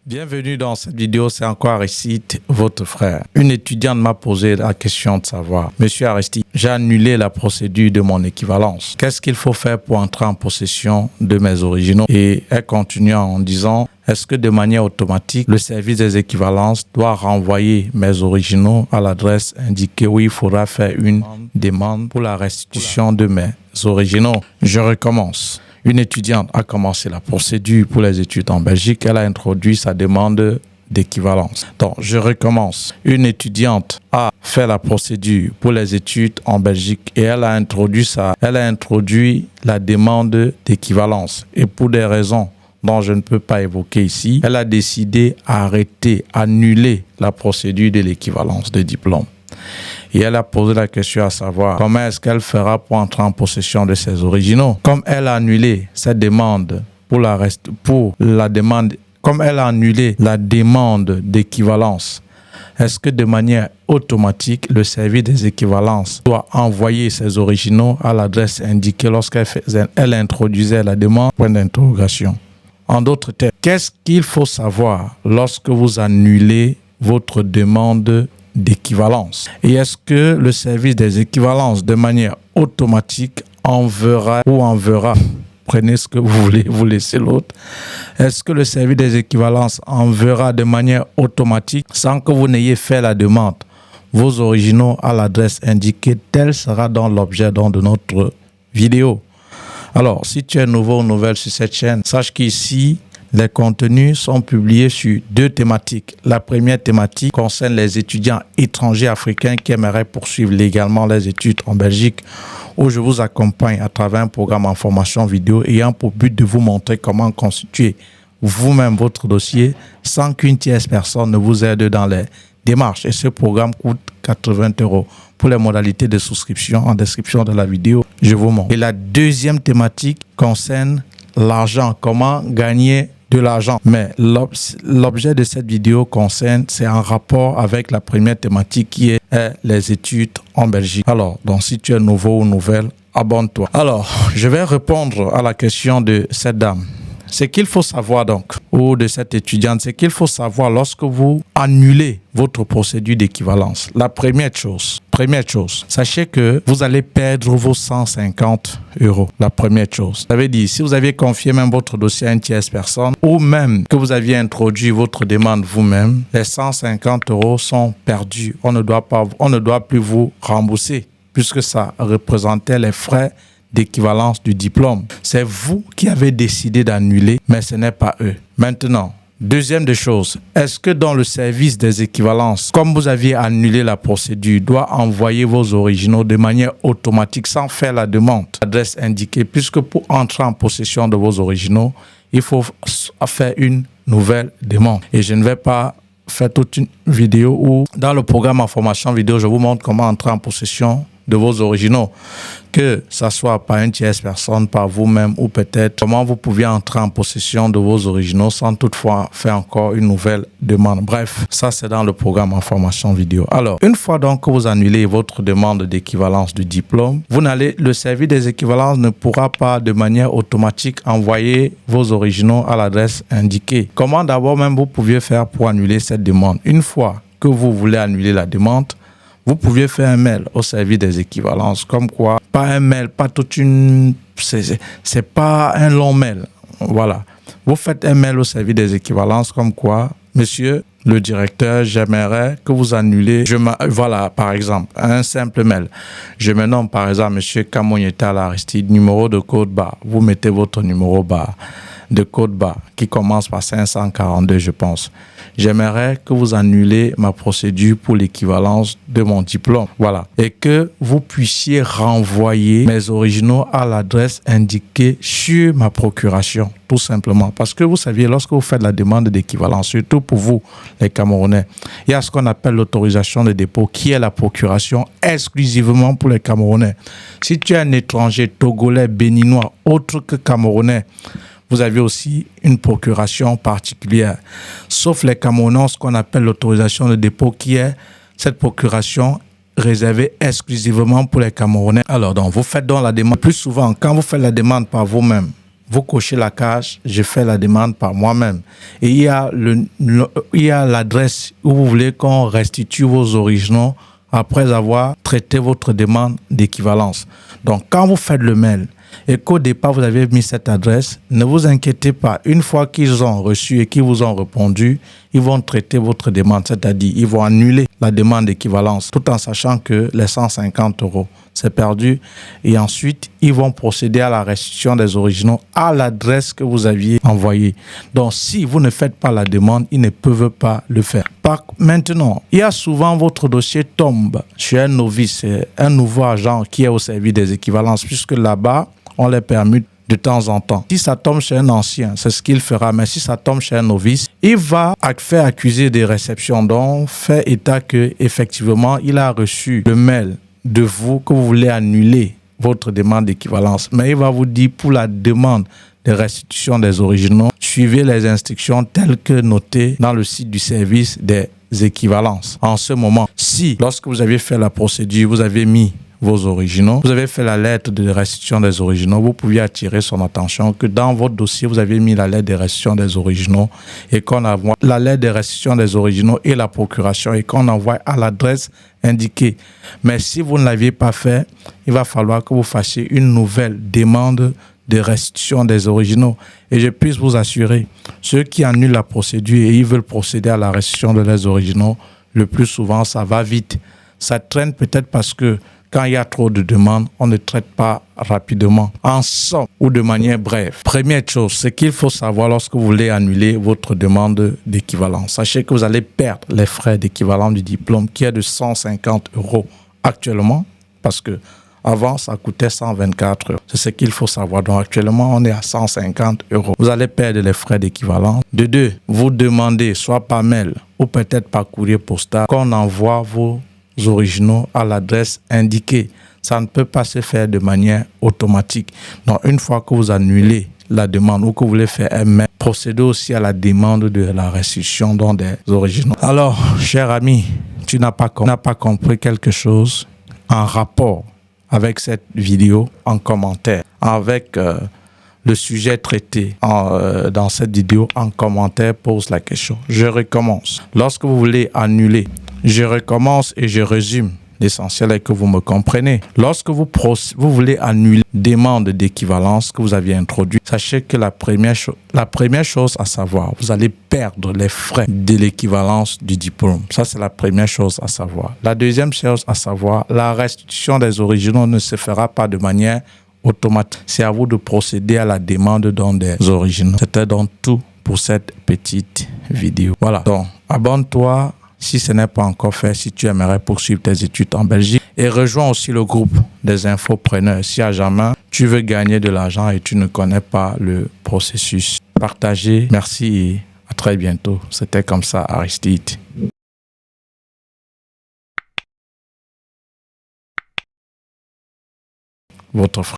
Bienvenue dans cette vidéo, c'est encore Aristide, votre frère. Une étudiante m'a posé la question de savoir, Monsieur Aristide, j'ai annulé la procédure de mon équivalence. Qu'est-ce qu'il faut faire pour entrer en possession de mes originaux? Et elle continue en disant, est-ce que de manière automatique, le service des équivalences doit renvoyer mes originaux à l'adresse indiquée où il faudra faire une demande pour la restitution de mes originaux? Je recommence. Une étudiante a commencé la procédure pour les études en Belgique. Elle a introduit sa demande d'équivalence. Donc, je recommence. Une étudiante a fait la procédure pour les études en Belgique et elle a introduit la demande d'équivalence. Et pour des raisons dont je ne peux pas évoquer ici, elle a décidé annuler la procédure de l'équivalence de diplôme. Et elle a posé la question à savoir comment est-ce qu'elle fera pour entrer en possession de ses originaux. Comme elle a annulé cette demande comme elle a annulé la demande d'équivalence, est-ce que de manière automatique, le service des équivalences doit envoyer ses originaux à l'adresse indiquée lorsqu'elle introduisait la demande? Point d'interrogation. En d'autres termes, qu'est-ce qu'il faut savoir lorsque vous annulez votre demande d'équivalence? Et est-ce que le service des équivalences, de manière automatique, enverra, prenez ce que vous voulez, vous laissez l'autre. Est-ce que le service des équivalences enverra de manière automatique, sans que vous n'ayez fait la demande, vos originaux à l'adresse indiquée? Tel sera dans l'objet de notre vidéo. Alors, si tu es nouveau ou nouvelle sur cette chaîne, sache qu'ici, les contenus sont publiés sur deux thématiques. La première thématique concerne les étudiants étrangers africains qui aimeraient poursuivre légalement les études en Belgique, où je vous accompagne à travers un programme en formation vidéo ayant pour but de vous montrer comment constituer vous-même votre dossier sans qu'une tierce personne ne vous aide dans les démarches. Et ce programme coûte 80 €. Pour les modalités de souscription, en description de la vidéo, je vous montre. Et la deuxième thématique concerne l'argent, comment gagner de l'argent. Mais l'objet de cette vidéo c'est en rapport avec la première thématique qui est les études en Belgique. Alors, donc si tu es nouveau ou nouvelle, abonne-toi. Alors, je vais répondre à la question de cette dame. Ce qu'il faut savoir donc, ou de cette étudiante, c'est qu'il faut savoir lorsque vous annulez votre procédure d'équivalence. La première chose, sachez que vous allez perdre vos 150 €. La première chose. Ça veut dire, si vous aviez confié même votre dossier à une tierce personne, ou même que vous aviez introduit votre demande vous-même, les 150 € sont perdus. On ne doit plus vous rembourser, puisque ça représentait les frais d'équivalence du diplôme. C'est vous qui avez décidé d'annuler, mais ce n'est pas eux. Maintenant, deuxième des choses, est-ce que dans le service des équivalences, comme vous aviez annulé la procédure, doit envoyer vos originaux de manière automatique sans faire la demande, adresse indiquée, puisque pour entrer en possession de vos originaux, il faut faire une nouvelle demande. Et je ne vais pas faire toute une vidéo où, dans le programme en formation vidéo, je vous montre comment entrer en possession de vos originaux, que ça soit par une tierce personne, par vous-même, ou peut-être comment vous pouviez entrer en possession de vos originaux sans toutefois faire encore une nouvelle demande. Bref, ça c'est dans le programme en formation vidéo. Alors, une fois donc que vous annulez votre demande d'équivalence du diplôme, le service des équivalences ne pourra pas de manière automatique envoyer vos originaux à l'adresse indiquée. Comment d'abord même vous pouviez faire pour annuler cette demande? Une fois que vous voulez annuler la demande, vous pouviez faire un mail au service des équivalences, comme quoi, pas un mail, pas c'est pas un long mail, voilà. Vous faites un mail au service des équivalences, comme quoi, monsieur le directeur, j'aimerais que vous annulez, voilà, par exemple, un simple mail. Je me nomme, par exemple, monsieur Kamonyeta Aristide, numéro de code barre. Vous mettez votre numéro barre de code barre qui commence par 542, je pense. J'aimerais que vous annulez ma procédure pour l'équivalence de mon diplôme. Voilà. Et que vous puissiez renvoyer mes originaux à l'adresse indiquée sur ma procuration, tout simplement. Parce que vous saviez, lorsque vous faites la demande d'équivalence, surtout pour vous, les Camerounais, il y a ce qu'on appelle l'autorisation de dépôt, qui est la procuration exclusivement pour les Camerounais. Si tu es un étranger togolais, béninois, autre que Camerounais, vous avez aussi une procuration particulière. Sauf les Camerounais, ce qu'on appelle l'autorisation de dépôt, qui est cette procuration réservée exclusivement pour les Camerounais. Alors, donc, vous faites donc la demande. Plus souvent, quand vous faites la demande par vous-même, vous cochez la case, je fais la demande par moi-même. Et il y a l'adresse où vous voulez qu'on restitue vos originaux après avoir traité votre demande d'équivalence. Donc, quand vous faites le mail et qu'au départ, vous avez mis cette adresse, ne vous inquiétez pas. Une fois qu'ils ont reçu et qu'ils vous ont répondu, ils vont traiter votre demande, c'est-à-dire ils vont annuler la demande d'équivalence tout en sachant que les 150 €, c'est perdu. Et ensuite, ils vont procéder à la restitution des originaux à l'adresse que vous aviez envoyée. Donc, si vous ne faites pas la demande, ils ne peuvent pas le faire. Maintenant, il y a souvent votre dossier tombe chez un novice, un nouveau agent qui est au service des équivalences, puisque là-bas, on les permute de temps en temps. Si ça tombe chez un ancien, c'est ce qu'il fera. Mais si ça tombe chez un novice, il va faire accuser des réceptions. Donc, fait état que effectivement, il a reçu le mail de vous que vous voulez annuler votre demande d'équivalence. Mais il va vous dire pour la demande de restitution des originaux, suivez les instructions telles que notées dans le site du service des équivalences. En ce moment, si lorsque vous avez fait la procédure, vous avez mis vos originaux, vous avez fait la lettre de restitution des originaux, vous pouviez attirer son attention que dans votre dossier, vous avez mis la lettre de restitution des originaux et qu'on envoie la lettre de restitution des originaux et la procuration et qu'on envoie à l'adresse indiquée. Mais si vous ne l'aviez pas fait, il va falloir que vous fassiez une nouvelle demande de restitution des originaux. Et je puisse vous assurer, ceux qui annulent la procédure et ils veulent procéder à la restitution de leurs originaux, le plus souvent, ça va vite. Ça traîne peut-être parce que quand il y a trop de demandes, on ne traite pas rapidement, en somme ou de manière brève. Première chose, c'est qu'il faut savoir lorsque vous voulez annuler votre demande d'équivalence. Sachez que vous allez perdre les frais d'équivalent du diplôme qui est de 150 € actuellement, parce que avant, ça coûtait 124 €. C'est ce qu'il faut savoir. Donc, actuellement, on est à 150 €. Vous allez perdre les frais d'équivalence. De deux, vous demandez, soit par mail ou peut-être par courrier postal, qu'on envoie vos originaux à l'adresse indiquée. Ça ne peut pas se faire de manière automatique. Donc, une fois que vous annulez la demande ou que vous voulez faire un mail, procédez aussi à la demande de la restitution des originaux. Alors, cher ami, tu n'as pas compris quelque chose en rapport avec cette vidéo, en commentaire, avec le sujet traité dans cette vidéo, en commentaire, pose la question. Je recommence. Lorsque vous voulez annuler, je recommence et je résume. L'essentiel est que vous me comprenez. Lorsque vous voulez annuler demande d'équivalence que vous aviez introduite, sachez que la première chose à savoir, vous allez perdre les frais de l'équivalence du diplôme. Ça, c'est la première chose à savoir. La deuxième chose à savoir, la restitution des originaux ne se fera pas de manière automatique. C'est à vous de procéder à la demande des originaux. C'était donc tout pour cette petite vidéo. Voilà. Donc, abonne-toi si ce n'est pas encore fait, si tu aimerais poursuivre tes études en Belgique. Et rejoins aussi le groupe des infopreneurs. Si à jamais tu veux gagner de l'argent et tu ne connais pas le processus. Partagez. Merci et à très bientôt. C'était comme ça, Aristide. Votre frère.